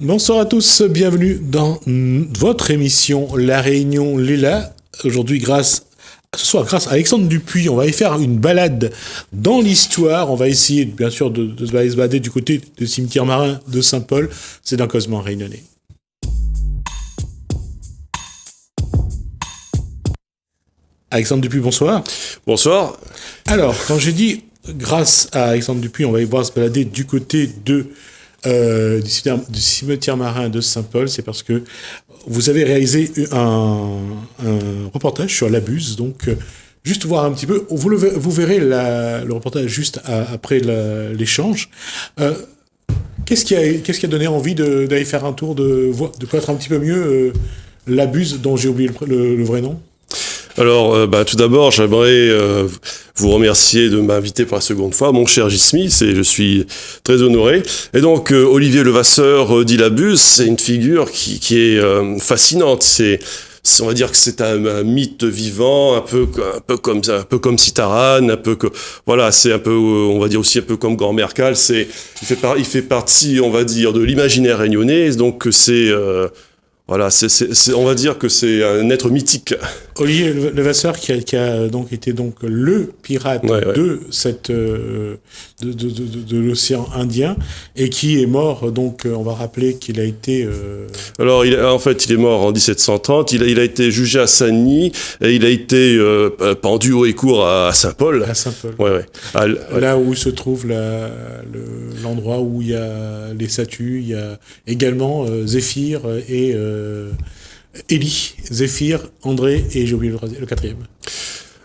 Bonsoir à tous, bienvenue dans votre émission La Réunion Léla. Aujourd'hui, ce soir, grâce à Alexandre Dupuis, on va y faire une balade dans l'histoire. On va essayer, bien sûr, de se balader du côté du cimetière marin de Saint-Paul. C'est d'un Cosmo réunionnais. Alexandre Dupuis, bonsoir. Bonsoir. Alors, quand j'ai dit, grâce à Alexandre Dupuis, on va y voir se balader du côté du cimetière marin de Saint-Paul, c'est parce que vous avez réalisé un reportage sur l'Abuse, donc juste voir un petit peu, vous verrez le reportage juste après l'échange. Qu'est-ce qui a donné envie d'aller faire un tour, de connaître un petit peu mieux l'Abuse, dont j'ai oublié le vrai nom? Alors, tout d'abord, j'aimerais vous remercier de m'inviter pour la seconde fois, mon cher J-Smith, et je suis très honoré. Et donc, Olivier Levasseur dit l'Abuse, c'est une figure qui est fascinante. On va dire que c'est un mythe vivant, un peu comme Citaran, c'est un peu, on va dire aussi un peu comme Gormercal. Il fait partie, on va dire, de l'imaginaire réunionnais. Donc on va dire que c'est un être mythique. Olivier Levasseur qui a donc été le pirate de l'océan Indien et qui est mort, donc on va rappeler qu'il a été... Alors il est mort en 1730, il a été jugé à Saint-Denis et il a été pendu haut et court à Saint-Paul. À Saint-Paul. Là où se trouve l'endroit où il y a les statues, il y a également Zéphyr et... Élie, Zéphyr, André et j'ai oublié le quatrième.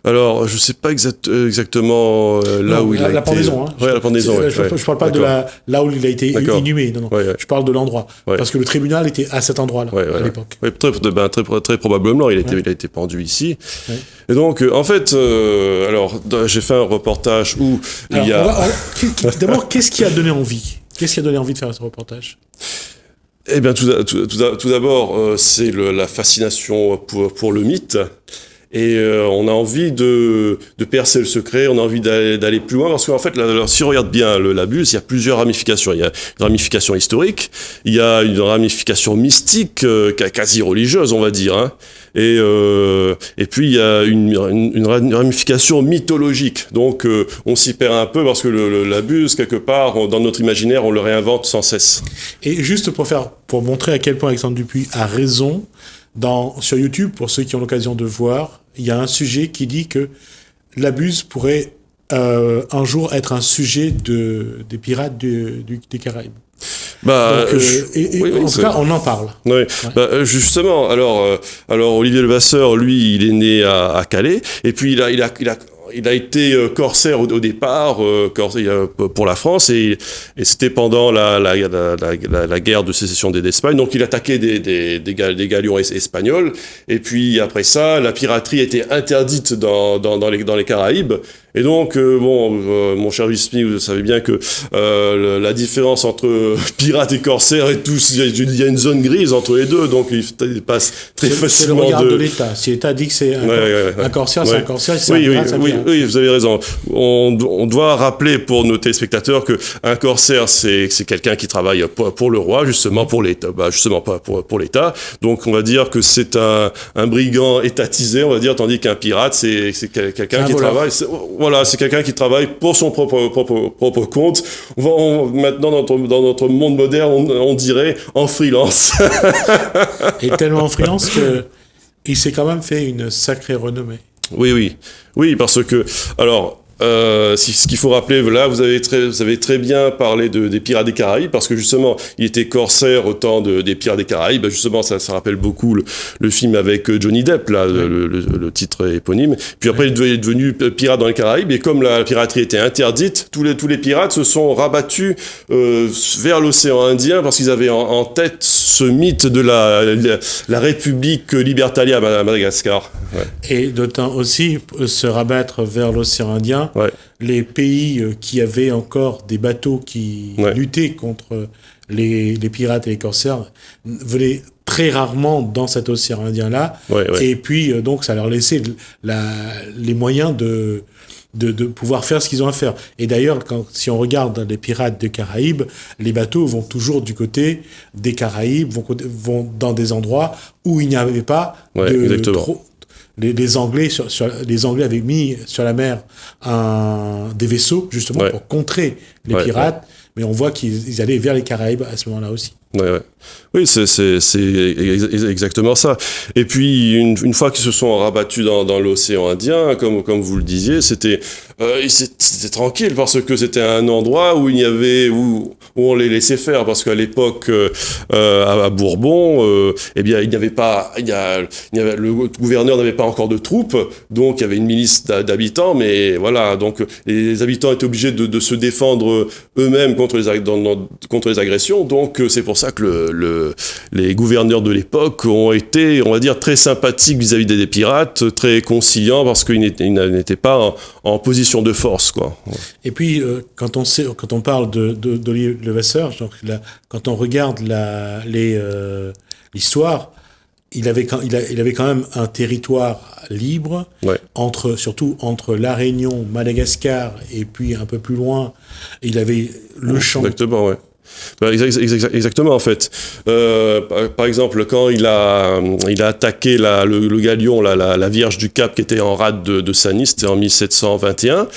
Alors, je sais pas exactement où il a été... La pendaison, hein. Ouais, la pendaison, je parle pas de là où il a été inhumé, non. Ouais. Je parle de l'endroit. Ouais. Parce que le tribunal était à cet endroit-là, à l'époque. Ouais, très probablement, il a été pendu ici. Ouais. Et donc, en fait, j'ai fait un reportage où il y a... D'abord, qu'est-ce qui a donné envie de faire ce reportage ? Eh bien, tout d'abord, c'est la fascination pour le mythe. Et on a envie de percer le secret, on a envie d'aller plus loin, parce qu'en fait, si on regarde bien l'Abuse, il y a plusieurs ramifications. Il y a une ramification historique, il y a une ramification mystique, quasi religieuse, on va dire, hein. Et puis il y a une ramification mythologique. Donc on s'y perd un peu parce que l'Abuse, quelque part, dans notre imaginaire, on le réinvente sans cesse. Et juste pour montrer à quel point Alexandre Dupuis a raison, sur YouTube, pour ceux qui ont l'occasion de voir, il y a un sujet qui dit que l'Abuse pourrait un jour être un sujet des pirates des Caraïbes. En tout cas, on en parle. Oui. Ouais. Justement, alors Olivier Levasseur, lui, il est né à Calais, et puis il a été corsaire au départ, pour la France, et c'était pendant la guerre de sécession d'Espagne. Donc il attaquait des galions espagnols, et puis après ça, la piraterie était interdite dans les Caraïbes. Et donc, mon cher J-Smith, vous savez bien que la différence entre pirate et corsaire est il y a une zone grise entre les deux, donc il passe très facilement. C'est le regard de l'État. Si l'État dit que c'est un corsaire, c'est un corsaire. Oui, vous avez raison. On doit rappeler pour nos téléspectateurs que un corsaire, c'est quelqu'un qui travaille pour le roi, justement pour l'État, pas pour l'État. Donc, on va dire que c'est un brigand étatisé, on va dire, tandis qu'un pirate, c'est quelqu'un qui travaille. Voilà, c'est quelqu'un qui travaille pour son propre compte. Maintenant, dans notre monde moderne, on dirait en freelance. Et tellement en freelance qu'il s'est quand même fait une sacrée renommée. Oui, parce que, alors... ce qu'il faut rappeler, là, vous avez très bien parlé des Pirates des Caraïbes, parce que justement, il était corsaire au temps des Pirates des Caraïbes. Justement, ça rappelle beaucoup le film avec Johnny Depp, là, le titre éponyme. Puis après, il est devenu pirate dans les Caraïbes, et comme la piraterie était interdite, tous les pirates se sont rabattus vers l'océan Indien, parce qu'ils avaient en tête ce mythe de la République libertalia à Madagascar. Ouais. Et d'autant aussi se rabattre vers l'océan Indien. Ouais. Les pays qui avaient encore des bateaux qui luttaient contre les pirates et les corsaires venaient très rarement dans cet océan Indien-là. Et puis, donc, ça leur laissait les moyens de de pouvoir faire ce qu'ils ont à faire. Et d'ailleurs, si on regarde les pirates des Caraïbes, les bateaux vont toujours du côté des Caraïbes, vont dans des endroits où il n'y avait pas les Anglais les Anglais avaient mis sur la mer des vaisseaux justement pour contrer les pirates, mais on voit qu'ils allaient vers les Caraïbes à ce moment-là aussi. Oui, c'est exactement ça. Et puis une fois qu'ils se sont rabattus dans l'océan Indien, comme vous le disiez, c'était tranquille parce que c'était un endroit où où on les laissait faire, parce qu'à l'époque à Bourbon, eh bien il n'y avait pas le gouverneur n'avait pas encore de troupes, donc il y avait une milice d'habitants, mais voilà, donc les habitants étaient obligés de se défendre eux-mêmes contre les agressions, donc c'est pour ça que les gouverneurs de l'époque ont été, on va dire, très sympathiques vis-à-vis des pirates, très conciliants, parce qu'ils n'étaient pas en position de force, quoi. Et puis, quand on parle d'Olivier Levasseur, donc quand on regarde l'histoire, il avait quand même un territoire libre, surtout entre La Réunion, Madagascar, et puis un peu plus loin, il avait le champ. Exactement, ouais. Exactement, en fait. Par exemple, quand il a attaqué le galion, la Vierge du Cap, qui était en rade de Sany, c'était en 1721.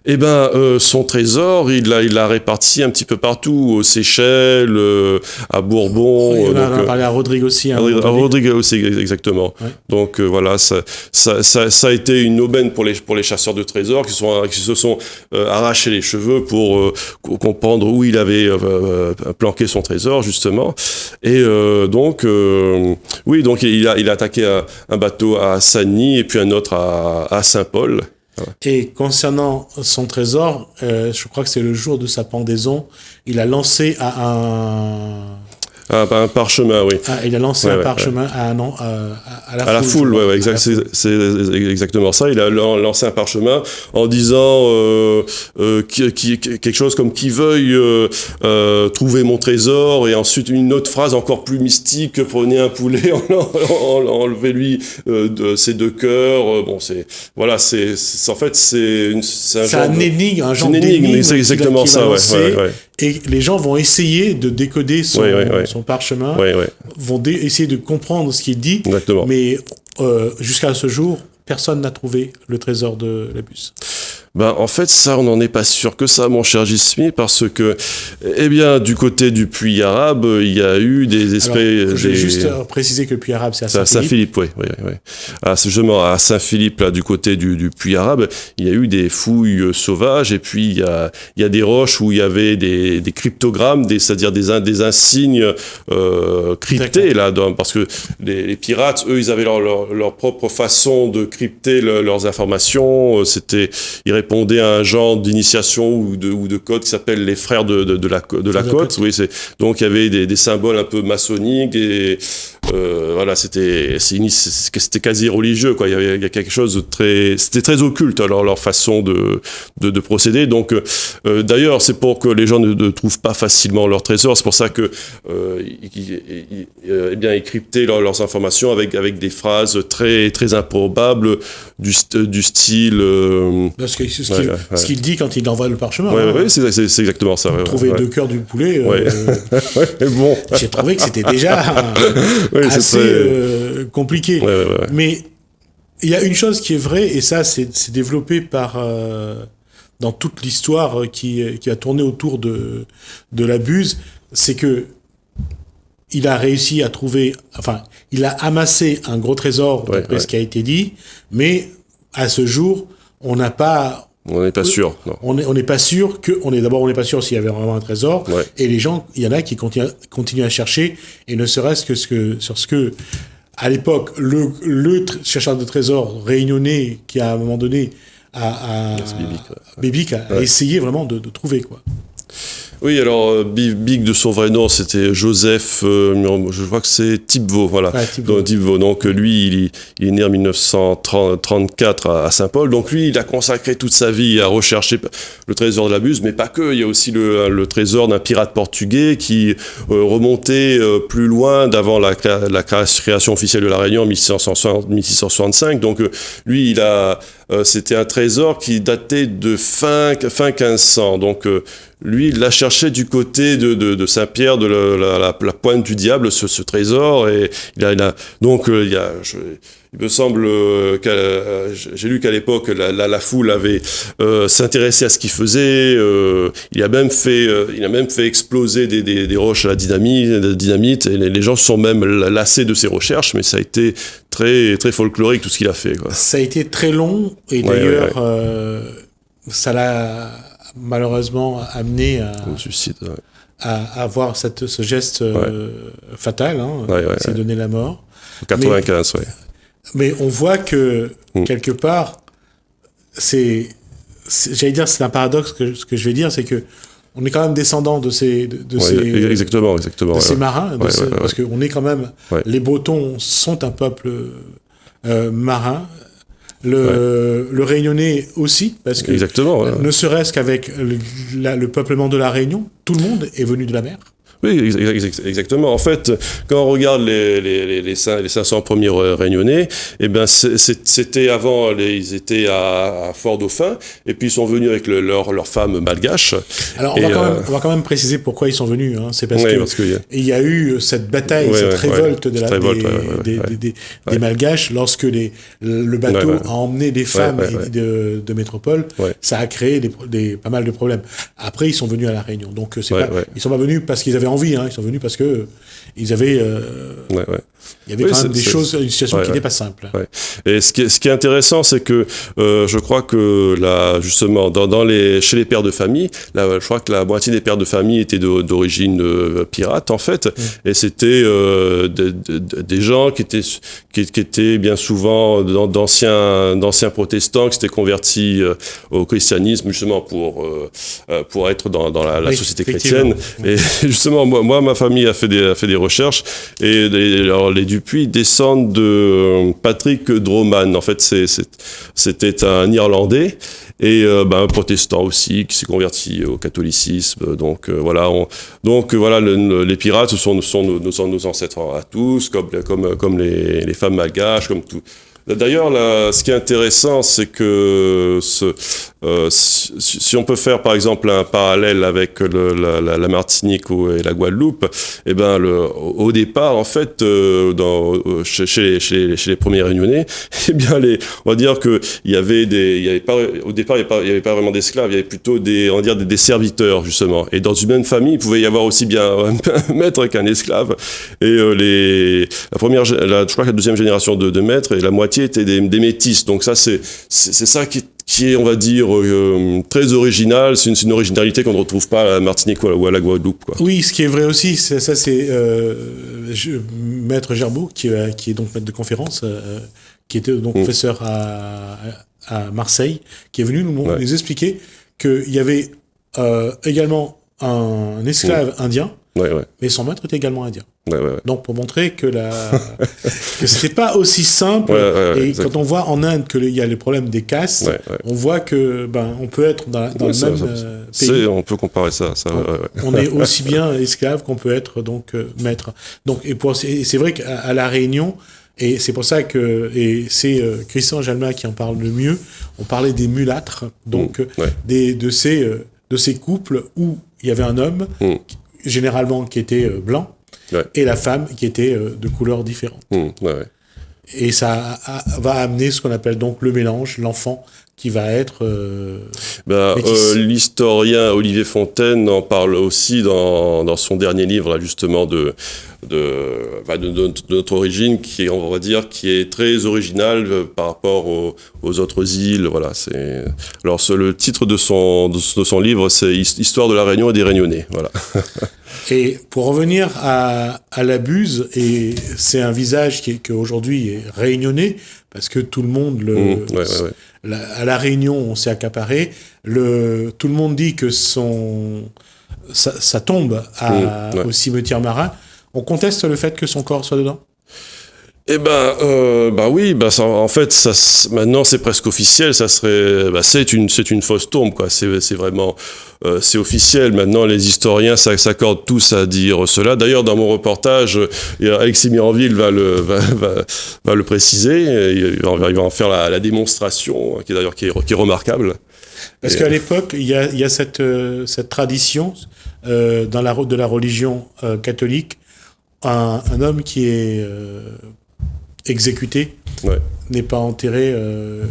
Eh ben, son trésor, il l'a réparti un petit peu partout, aux Seychelles, à Bourbon. On a parlé à Rodrigue aussi. À Rodrigue aussi, exactement. Ouais. Donc voilà, ça a été une aubaine pour les chasseurs de trésors qui se sont arrachés les cheveux pour comprendre où il avait planqué son trésor, justement. Et donc il a attaqué un bateau à Sany et puis un autre à Saint-Paul. Et concernant son trésor, je crois que c'est le jour de sa pendaison, il a lancé un parchemin, oui. Il a lancé un parchemin à la foule. C'est exactement ça. Il a lancé un parchemin en disant quelque chose comme qui veuille trouver mon trésor, et ensuite une autre phrase encore plus mystique: prenez un poulet, enlevez-lui ses deux cœurs. Bon, c'est un énigme, un genre d'énigme. C'est exactement ça, Et les gens vont essayer de décoder son parchemin, vont essayer de comprendre ce qu'il dit. Exactement. Mais jusqu'à ce jour, personne n'a trouvé le trésor de Labus. En fait, ça, on n'en est pas sûr que ça, mon cher Jismi, parce que, eh bien, du côté du puits arabe, il y a eu des espèces... Je vais juste préciser que le puits arabe, c'est à Saint-Philippe. Saint-Philippe, oui. Justement, à Saint-Philippe, là, du côté du puits arabe, il y a eu des fouilles sauvages, et puis il y a des roches où il y avait des cryptogrammes, c'est-à-dire des insignes cryptés, là, parce que les pirates, eux, ils avaient leur propre façon de crypter leurs informations. Ils répondaient à un genre d'initiation ou de code qui s'appelle les frères de la côte. Oui, donc il y avait des symboles un peu maçonniques, et voilà, c'était quasi religieux, quoi. Il y a quelque chose c'était très occulte, alors leur façon de procéder. Donc d'ailleurs, c'est pour que les gens ne trouvent pas facilement leur trésor. C'est pour ça que ils cryptaient leurs informations avec des phrases très très improbables du style. Parce que ce qu'il dit quand il envoie le parchemin. Oui, c'est exactement ça. Trouver deux cœurs du poulet. Bon. J'ai trouvé que c'était déjà assez compliqué. Mais il y a une chose qui est vraie, et ça, c'est développé dans toute l'histoire qui a tourné autour de Labuse, c'est que il a réussi à trouver, il a amassé un gros trésor, d'après ce qui a été dit, mais à ce jour, on n'est pas sûr. Non. On n'est pas sûr on n'est pas sûr s'il y avait vraiment un trésor. Et les gens, il y en a qui continuent à chercher, et ne serait-ce que sur ce que, à l'époque, le chercheur de trésors réunionnais, qui à un moment donné Bébic a essayé vraiment de trouver, quoi. Oui, alors Big de son vrai nom, c'était Joseph, je crois que c'est Thibvaux, voilà. Ouais, Thibvaux. Donc lui, il est né en 1934 à Saint-Paul. Donc lui, il a consacré toute sa vie à rechercher le trésor de la Buse, mais pas que. Il y a aussi le trésor d'un pirate portugais qui remontait plus loin d'avant la création officielle de la Réunion en 1665. Donc lui, c'était un trésor qui datait de fin 1500. Donc lui, il l'a cherché du côté de Saint-Pierre, de la pointe du diable, ce trésor. Et il me semble j'ai lu qu'à l'époque, la foule avait s'intéressé à ce qu'il faisait. Il a même fait exploser des roches à la dynamite. Et les gens se sont même lassés de ses recherches, mais ça a été très, très folklorique tout ce qu'il a fait, quoi. Ça a été très long, et d'ailleurs, ça l'a malheureusement amené au suicide, à avoir ce geste fatal, c'est donner la mort. 95, mais on voit que, quelque part, j'allais dire, c'est un paradoxe ce que je vais dire, c'est que on est quand même descendant de ces marins, parce qu'on est quand même, les Bretons sont un peuple marin. Le Réunionnais aussi, parce que ne serait-ce qu'avec le peuplement de la Réunion, tout le monde est venu de la mer. Oui, exactement. En fait, quand on regarde les 500 premiers Réunionnais, eh ben c'était avant, ils étaient à Fort-Dauphin, et puis ils sont venus avec leurs femmes malgaches. Alors on va quand même préciser pourquoi ils sont venus. C'est parce il y a eu cette bataille, cette révolte des malgaches lorsque le bateau a emmené des femmes de métropole. Ça a créé pas mal de problèmes. Après, ils sont venus à la Réunion. Donc ils sont pas venus parce qu'ils avaient envie, ils sont venus parce que ils avaient il y avait quand même une situation qui n'était pas simple. Et ce qui est intéressant, c'est que je crois que là, justement, chez les pères de famille, je crois que la moitié des pères de famille étaient d'origine pirate, en fait, et c'était des gens qui étaient bien souvent d'anciens protestants qui s'étaient convertis au christianisme, justement pour être dans la société chrétienne. Et justement, moi, ma famille a fait des recherches, et alors les Dupuis descendent de Patrick Droman. En fait, c'était un Irlandais et un protestant aussi qui s'est converti au catholicisme. Donc les pirates sont nos ancêtres à tous, comme les femmes malgaches, comme tout. D'ailleurs, ce qui est intéressant, c'est que si on peut faire, par exemple, un parallèle avec la Martinique et la Guadeloupe, eh ben, au départ, en fait, chez les premiers Réunionnais, eh bien, on va dire que au départ, il y avait pas vraiment d'esclaves, il y avait plutôt des serviteurs, justement. Et dans une même famille, il pouvait y avoir aussi bien un maître qu'un esclave. Et je crois que la deuxième génération de maîtres, et la moitié étaient des métis. Donc ça, c'est ça qui est, on va dire, très original. C'est une originalité qu'on ne retrouve pas à la Martinique ou à la Guadeloupe, quoi. Oui, ce qui est vrai aussi, c'est Maître Gerbeau, qui est donc maître de conférence, qui était donc professeur à Marseille, qui est venu nous expliquer qu'il y avait également un esclave indien, mais son maître était également indien. Donc pour montrer que c'était pas aussi simple, et exactement. Quand on voit en Inde qu'il y a le problème des castes, on voit que on peut être dans le même pays. On peut comparer ça. On est aussi bien esclave qu'on peut être donc maître. Donc et c'est vrai qu'à la Réunion, et c'est pour ça que c'est Christian Jalma qui en parle le mieux. On parlait des mulâtres, donc de ces couples où il y avait un homme généralement qui était blanc. Et la femme qui était de couleurs différentes. Et ça va amener ce qu'on appelle donc le mélange, l'enfant qui va être l'historien Olivier Fontaine en parle aussi dans son dernier livre, là, justement, de notre origine, qui est très original par rapport aux autres îles. Voilà, le titre de son livre, c'est Histoire de la Réunion et des Réunionnais. Voilà. Et pour revenir à la Buse, et c'est un visage qui aujourd'hui est réunionnais, parce que tout le monde à la Réunion, on s'est accaparé. Tout le monde dit que sa tombe au cimetière marin. On conteste le fait que son corps soit dedans? Eh ben, oui, ça, en fait, maintenant c'est presque officiel. Ça serait, c'est une fausse tombe, quoi. C'est vraiment, c'est officiel. Maintenant, les historiens s'accordent tous à dire cela. D'ailleurs, dans mon reportage, Alexis Miranville va le préciser. Il va en faire la démonstration, qui est remarquable. Parce qu'à l'époque, il y a cette tradition de la religion catholique. Un homme qui est exécuté n'est pas enterré de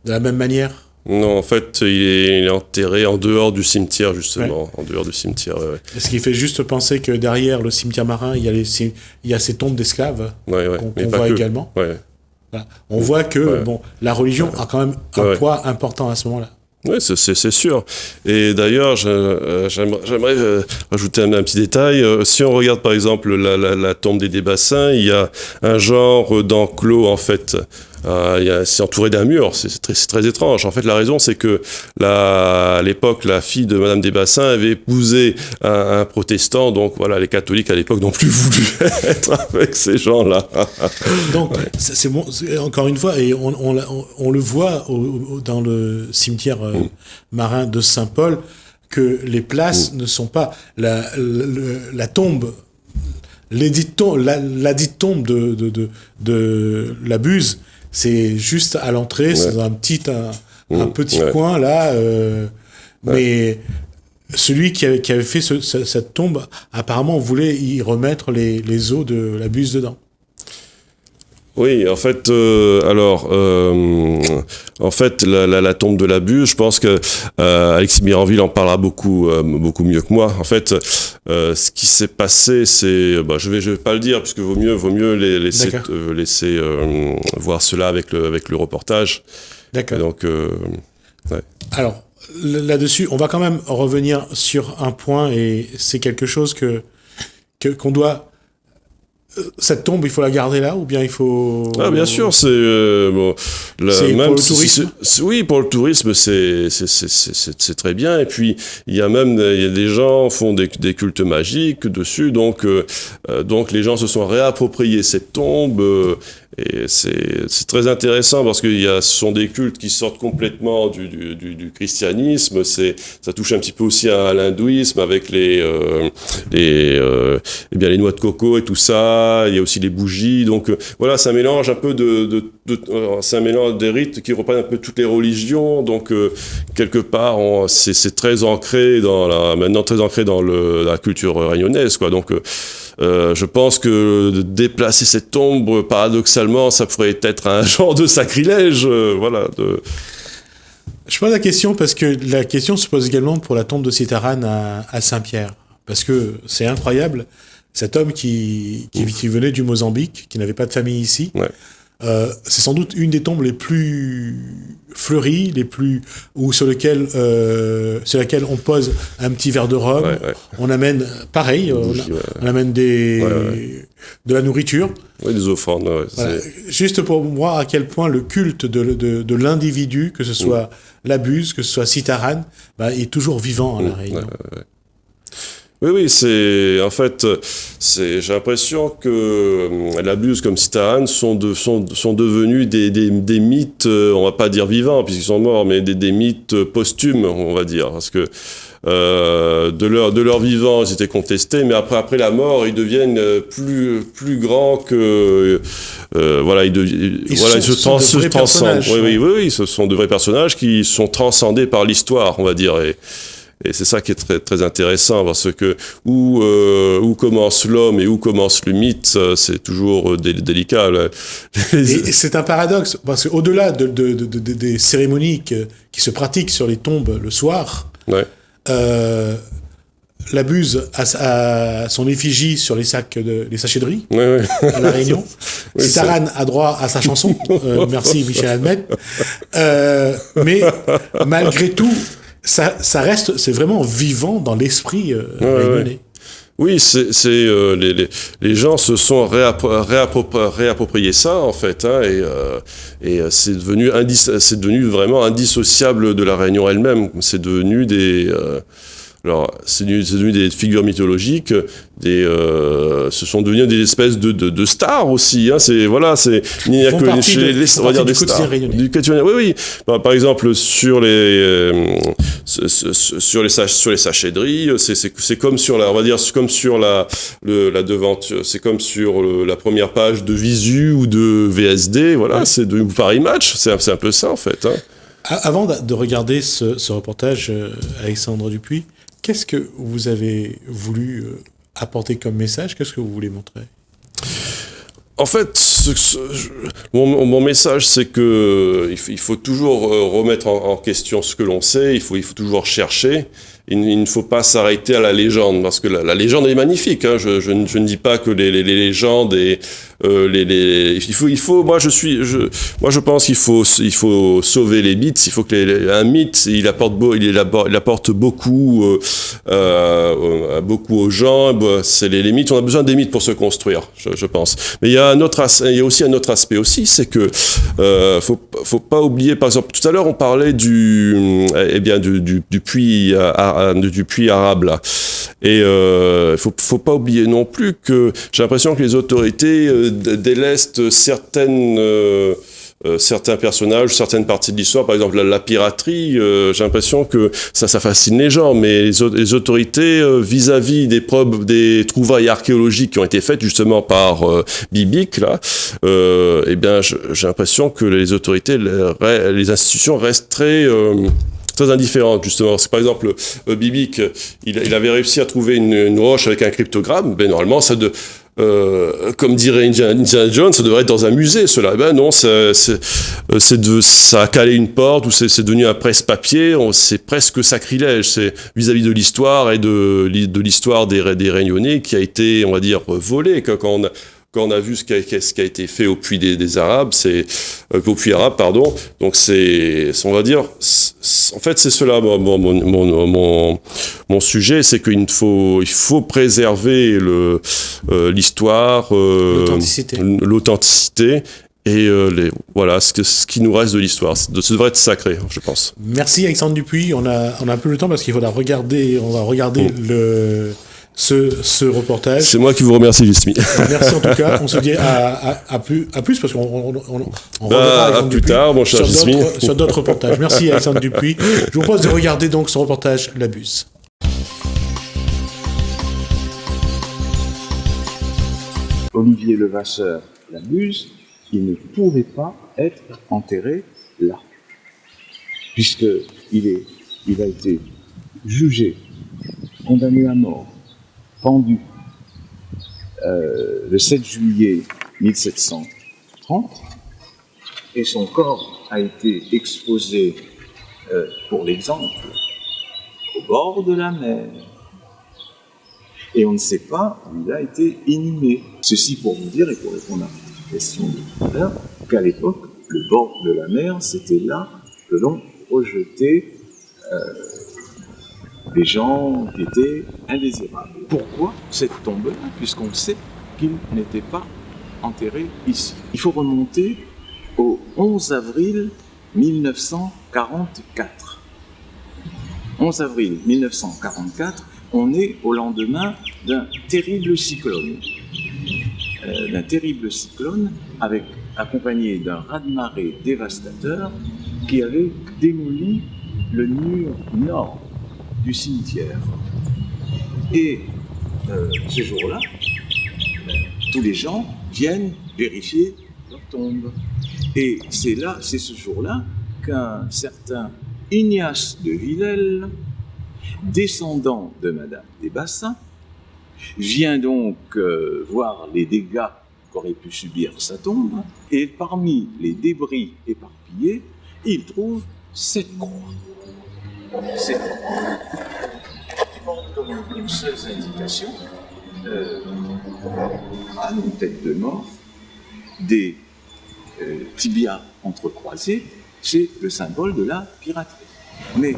la même manière. Non, en fait, il est enterré en dehors du cimetière, justement. En dehors du cimetière, Ce qui fait juste penser que derrière le cimetière marin, il y a ces tombes d'esclaves qu'on voit également. Voilà. On voit que la religion a quand même un poids important à ce moment-là. Oui, c'est sûr. Et d'ailleurs, j'aimerais rajouter un petit détail. Si on regarde par exemple la tombe des Desbassins, il y a un genre d'enclos en fait. C'est entouré d'un mur, c'est très étrange. En fait, la raison, c'est que à l'époque, la fille de Madame Desbassins avait épousé un protestant, donc voilà, les catholiques à l'époque n'ont plus voulu être avec ces gens-là. Donc, c'est bon, encore une fois, et on le voit dans le cimetière marin de Saint-Paul, que les places ne sont pas la tombe. La dite tombe de la Buse, c'est juste à l'entrée, c'est dans un petit coin là. Mais celui qui avait fait cette tombe, apparemment, on voulait y remettre les os de la Buse dedans. Oui, en fait, la tombe de la Buse, je pense que Alexis Miranville en parlera beaucoup mieux que moi. En fait, ce qui s'est passé, c'est, je vais pas le dire puisque vaut mieux laisser voir cela avec le reportage. D'accord. Donc, Alors là-dessus, on va quand même revenir sur un point, et c'est quelque chose qu'on doit. Cette tombe, il faut la garder là, ou bien il faut... Ah, bien sûr, c'est pour le tourisme. Oui, pour le tourisme, c'est très bien. Et puis il y a des gens qui font des cultes magiques dessus, donc les gens se sont réappropriés cette tombe. Et c'est très intéressant parce que ce sont des cultes qui sortent complètement du christianisme. Ça touche un petit peu aussi à l'hindouisme avec les noix de coco et tout ça. Il y a aussi les bougies. Donc voilà, c'est un mélange un peu c'est un mélange des rites qui reprennent un peu toutes les religions. Donc quelque part, c'est très ancré maintenant très ancré dans la culture réunionnaise, quoi. Donc je pense que de déplacer cette tombe, paradoxalement, ça pourrait être un genre de sacrilège, voilà. Je pose la question parce que la question se pose également pour la tombe de Citaran à Saint-Pierre. Parce que c'est incroyable, cet homme qui venait du Mozambique, qui n'avait pas de famille ici, c'est sans doute une des tombes les plus fleuries, sur laquelle on pose un petit verre de rhum, on amène, pareil, on amène de la nourriture. Oui, des offrandes. Voilà. Juste pour voir à quel point le culte de l'individu, que ce soit la Buse, que ce soit Citaran, est toujours vivant à La Réunion. Oui, j'ai l'impression que la Buse comme Citaran sont devenus des mythes, on va pas dire vivants puisqu'ils sont morts, mais des mythes posthumes, on va dire, parce que de leur vivant, ils étaient contestés, mais après la mort, ils deviennent plus grands que ils se transcendent. Oui, ce sont de vrais personnages qui sont transcendés par l'histoire, on va dire. Et c'est ça qui est très, très intéressant, parce que où commence l'homme et où commence le mythe, c'est toujours délicat. Et c'est un paradoxe, parce qu'au-delà des cérémonies qui se pratiquent sur les tombes le soir, la Buse a son effigie sur les sachets de riz à La Réunion. Citaran a droit à sa chanson. Merci Michel Almet. Mais malgré tout, ça reste, c'est vraiment vivant dans l'esprit réunionnais. Oui, les gens se sont réappropriés ça en fait, hein, et c'est devenu vraiment indissociable de la Réunion elle-même. C'est devenu c'est devenu des figures mythologiques, ce sont devenus des espèces de stars aussi. Hein, il n'y a que on va dire des stars du quotidien. Oui, oui. Par exemple, sur les sachets de riz, c'est comme sur la, on va dire, comme sur la devanture, c'est comme sur la première page de Visu ou de VSD. Voilà, ouais. C'est de Paris Match. C'est un peu ça en fait. Hein. Avant de regarder ce reportage, Alexandre Dupuis, qu'est-ce que vous avez voulu apporter comme message? Qu'est-ce que vous voulez montrer? En fait, mon message, c'est que il faut toujours remettre en question ce que l'on sait. Il faut toujours chercher. Il ne faut pas s'arrêter à la légende, parce que la légende est magnifique. Hein. Je ne dis pas que les légendes et moi je pense qu'il faut sauver les mythes. Il faut que un mythe il apporte beaucoup aux gens. C'est les mythes. On a besoin des mythes pour se construire, je pense. Mais il y a aussi un autre aspect aussi, c'est que faut pas oublier. Par exemple, tout à l'heure on parlait du puits arabe là. Et faut pas oublier non plus que j'ai l'impression que les autorités délestent certains personnages, certaines parties de l'histoire, par exemple la piraterie, j'ai l'impression que ça fascine les gens, mais les autorités vis-à-vis des trouvailles archéologiques qui ont été faites justement par Bibic là, j'ai l'impression que les autorités, les institutions restent très indifférente justement. Parce que, par exemple, Bibic, il avait réussi à trouver une roche avec un cryptogramme. Ben normalement, comme dirait Indiana Jones, ça devrait être dans un musée. Cela, ben non, ça a calé une porte ou c'est devenu un presse-papier. C'est presque sacrilège. C'est vis-à-vis de l'histoire et de l'histoire des Réunionnais qui a été, on va dire, volée. Quand on a vu ce qui a été fait au puits des Arabes, au puits arabe, pardon. Donc on va dire, en fait, c'est cela mon sujet, c'est qu'il faut préserver l'histoire, l'authenticité et voilà ce qui nous reste de l'histoire. Ça devrait être sacré, je pense. Merci Alexandre Dupuis. On a un peu le temps parce qu'il faudra regarder. On va regarder ce reportage. C'est moi qui vous remercie, Jasmine. Merci en tout cas. On se dit à plus parce qu'on reverra à plus tard, mon cher Jasmine. Sur d'autres reportages. Merci Alexandre Dupuis. Je vous propose de regarder donc ce reportage La Buse. Olivier Levasseur, La Buse, il ne pourrait pas être enterré là, puisqu'il a été jugé, condamné à mort, pendu le 7 juillet 1730, et son corps a été exposé, pour l'exemple, au bord de la mer. Et on ne sait pas où il a été inhumé. Ceci pour vous dire, et pour répondre à votre question de tout à l'heure, qu'à l'époque, le bord de la mer, c'était là que l'on projetait les gens qui étaient indésirables. Pourquoi cette tombe-là, puisqu'on sait qu'il n'était pas enterré ici? Il faut remonter au 11 avril 1944. 11 avril 1944, on est au lendemain d'un terrible cyclone. Accompagné d'un raz-de-marée dévastateur qui avait démoli le mur nord du cimetière. Et ce jour-là, tous les gens viennent vérifier leur tombe. Et c'est ce jour-là qu'un certain Ignace de Villèle, descendant de Madame des Bassins, vient donc voir les dégâts qu'aurait pu subir sa tombe, et parmi les débris éparpillés, il trouve cette croix. Cette croix qui porte comme une seule indication une tête de mort, des tibias entrecroisés, c'est le symbole de la piraterie. Mais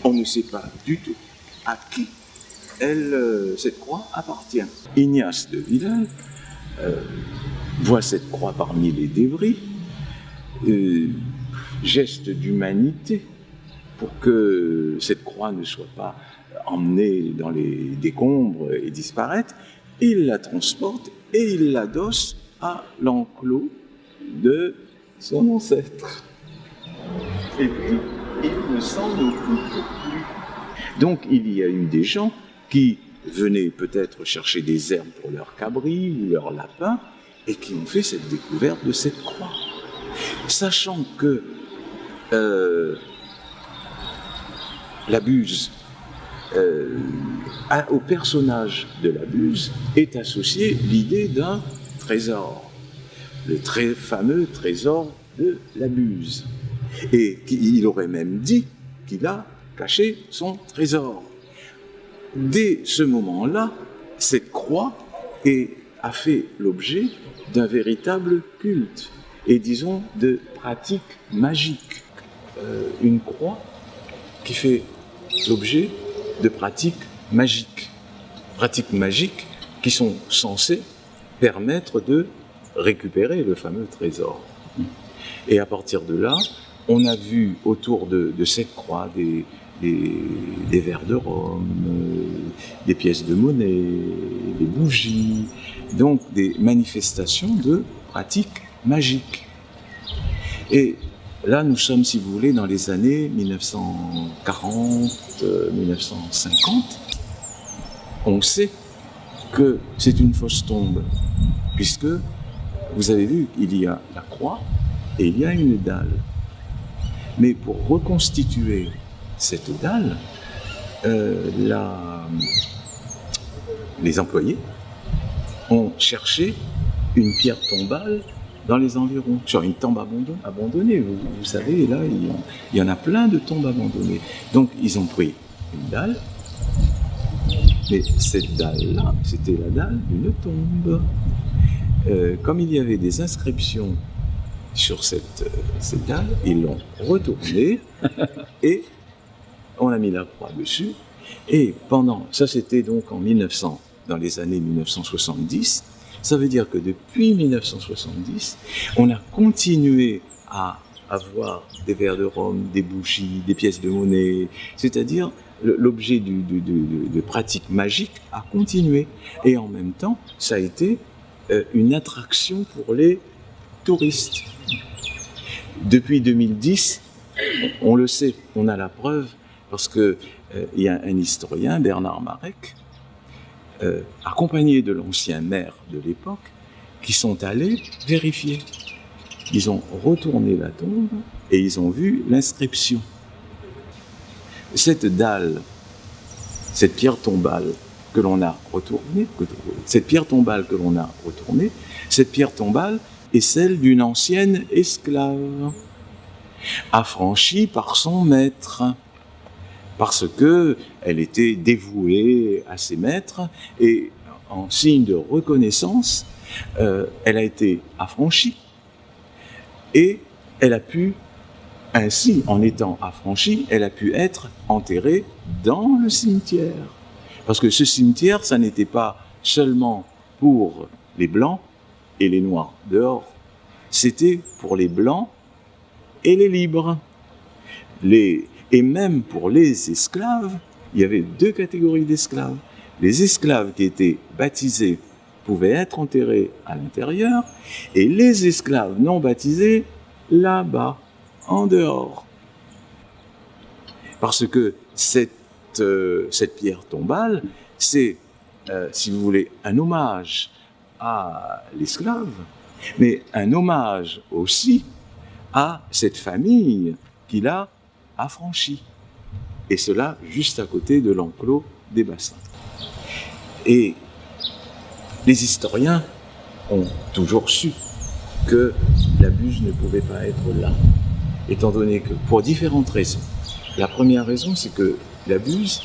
on ne sait pas du tout à qui cette croix appartient. Ignace de Villèle voit cette croix parmi les débris, geste d'humanité pour que cette croix ne soit pas emmenée dans les décombres et disparaître. Il la transporte et il l'adosse à l'enclos de son ancêtre. Et puis, il ne s'en occupe plus. Donc, il y a eu des gens qui venaient peut-être chercher des herbes pour leurs cabris ou leurs lapins et qui ont fait cette découverte de cette croix. Sachant que la Buse, au personnage de la Buse est associée l'idée d'un trésor, le très fameux trésor de la Buse. Et il aurait même dit qu'il a caché son trésor. Dès ce moment-là, cette croix a fait l'objet d'un véritable culte et disons de pratiques magiques. Une croix qui fait l'objet de pratiques magiques qui sont censées permettre de récupérer le fameux trésor. Et à partir de là, on a vu autour de cette croix des verres de rhum, des pièces de monnaie, des bougies, donc des manifestations de pratiques magiques. Et là, nous sommes, si vous voulez, dans les années 1940, 1950. On sait que c'est une fausse tombe, puisque, vous avez vu, il y a la croix et il y a une dalle. Mais pour reconstituer cette dalle, les employés ont cherché une pierre tombale dans les environs, sur une tombe abandonnée. Vous savez, là, il y en a plein de tombes abandonnées. Donc, ils ont pris une dalle, mais cette dalle-là, c'était la dalle d'une tombe. Comme il y avait des inscriptions sur cette dalle, ils l'ont retournée et on a mis la croix dessus. Et ça c'était donc dans les années 1970. Ça veut dire que depuis 1970, on a continué à avoir des verres de rhum, des bougies, des pièces de monnaie, c'est-à-dire l'objet de pratiques magiques a continué. Et en même temps, ça a été une attraction pour les touristes. Depuis 2010, on le sait, on a la preuve, parce qu'il y a un historien, Bernard Marek, accompagné de l'ancien maire de l'époque, qui sont allés vérifier. Ils ont retourné la tombe et ils ont vu l'inscription. Cette dalle, cette pierre tombale que l'on a retournée, cette pierre tombale est celle d'une ancienne esclave, affranchie par son maître, parce que elle était dévouée à ses maîtres et en signe de reconnaissance, elle a été affranchie et elle a pu, ainsi en étant affranchie, elle a pu être enterrée dans le cimetière. Parce que ce cimetière, ça n'était pas seulement pour les blancs et les noirs dehors, c'était pour les blancs et les libres. Et même pour les esclaves, il y avait deux catégories d'esclaves. Les esclaves qui étaient baptisés pouvaient être enterrés à l'intérieur, et les esclaves non baptisés, là-bas, en dehors. Parce que cette pierre tombale, c'est, si vous voulez, un hommage à l'esclave, mais un hommage aussi à cette famille qui l'a affranchi. Et cela juste à côté de l'enclos des bassins. Et les historiens ont toujours su que la Buse ne pouvait pas être là, étant donné que, pour différentes raisons. La première raison, c'est que la Buse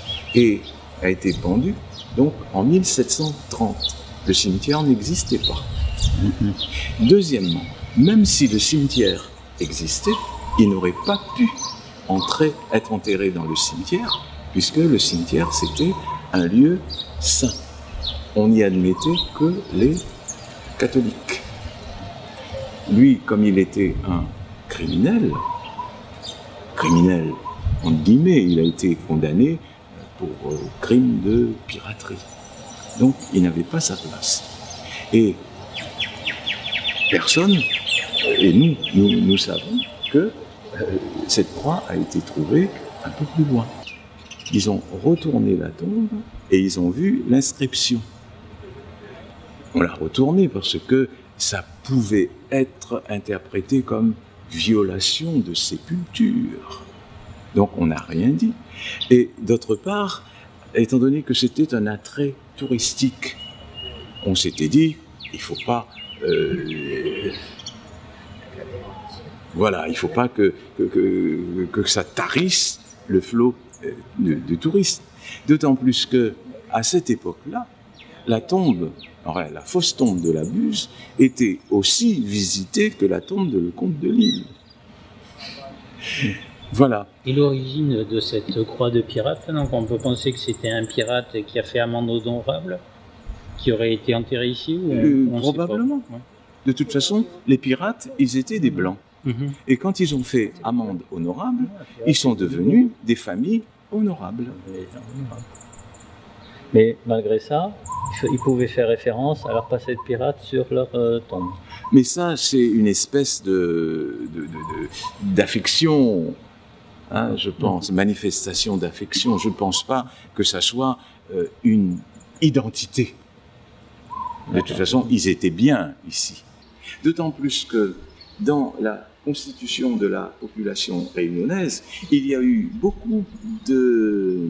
a été pendue donc en 1730. Le cimetière n'existait pas. Deuxièmement, même si le cimetière existait, il n'aurait pas pu être enterré dans le cimetière, puisque le cimetière, c'était un lieu saint. On n'y admettait que les catholiques. Lui, comme il était un criminel, entre guillemets, il a été condamné pour crime de piraterie. Donc, il n'avait pas sa place. Et personne, et nous savons que cette croix a été trouvée un peu plus loin. Ils ont retourné la tombe et ils ont vu l'inscription. On l'a retournée parce que ça pouvait être interprété comme violation de sépulture. Donc on n'a rien dit. Et d'autre part, étant donné que c'était un attrait touristique, on s'était dit, il faut pas... voilà, il ne faut pas que ça tarisse le flot de touristes. D'autant plus que à cette époque-là, la fausse tombe de la Buse était aussi visitée que la tombe de Lecomte de Lisle. Voilà. Et l'origine de cette croix de pirate, donc on peut penser que c'était un pirate qui a fait amende honorable, qui aurait été enterré ici ou probablement. Ouais. De toute façon, les pirates, ils étaient des blancs. Et quand ils ont fait amende honorable, ils sont devenus des familles honorables. Mais malgré ça, ils pouvaient faire référence à leur passé de pirate sur leur tombe. Mais ça, c'est une espèce d'affection, hein, je pense, manifestation d'affection. Je ne pense pas que ça soit une identité. De toute façon, ils étaient bien ici. D'autant plus que dans la constitution de la population réunionnaise, il y a eu beaucoup de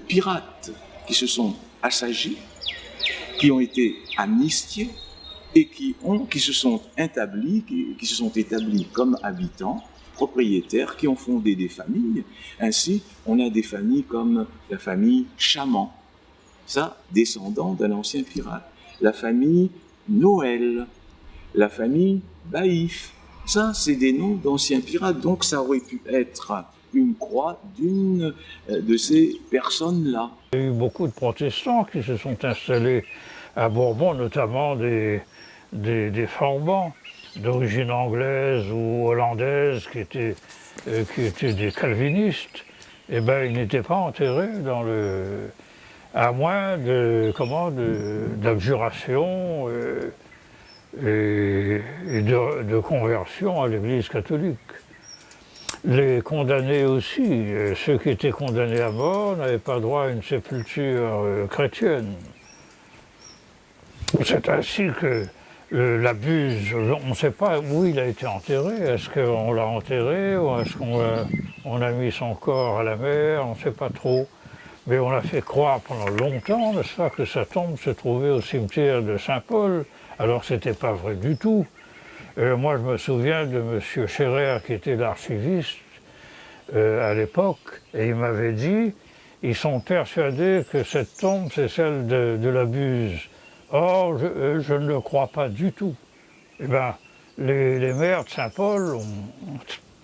pirates qui se sont assagis, qui ont été amnistiés et qui se sont établis comme habitants, propriétaires, qui ont fondé des familles. Ainsi, on a des familles comme la famille Chaman, ça, descendant d'un ancien pirate. La famille Noël, la famille Baïf. Ça, c'est des noms d'anciens pirates, donc ça aurait pu être une croix d'une de ces personnes-là. Il y a eu beaucoup de protestants qui se sont installés à Bourbon, notamment des Forbans d'origine anglaise ou hollandaise qui étaient des calvinistes. Eh bien, ils n'étaient pas enterrés à moins d'abjuration et de conversion à l'Église catholique. Les condamnés aussi, ceux qui étaient condamnés à mort n'avaient pas droit à une sépulture chrétienne. C'est ainsi que la Buse, on ne sait pas où il a été enterré. Est-ce qu'on l'a enterré ou est-ce qu'on a mis son corps à la mer? On ne sait pas trop. Mais on a fait croire pendant longtemps, n'est-ce pas, que sa tombe se trouvait au cimetière de Saint-Paul. Alors ce n'était pas vrai du tout. Moi, je me souviens de M. Scherer, qui était l'archiviste à l'époque, et il m'avait dit, ils sont persuadés que cette tombe, c'est celle de la Buse. Or, je ne le crois pas du tout. Eh bien, les maires de Saint-Paul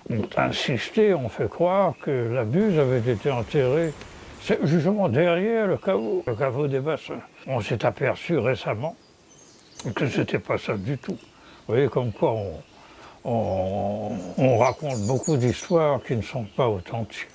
ont insisté, ont fait croire que la Buse avait été enterrée, justement derrière le caveau des Bassins. On s'est aperçu récemment que ce n'était pas ça du tout. Vous voyez, comme quoi on raconte beaucoup d'histoires qui ne sont pas authentiques.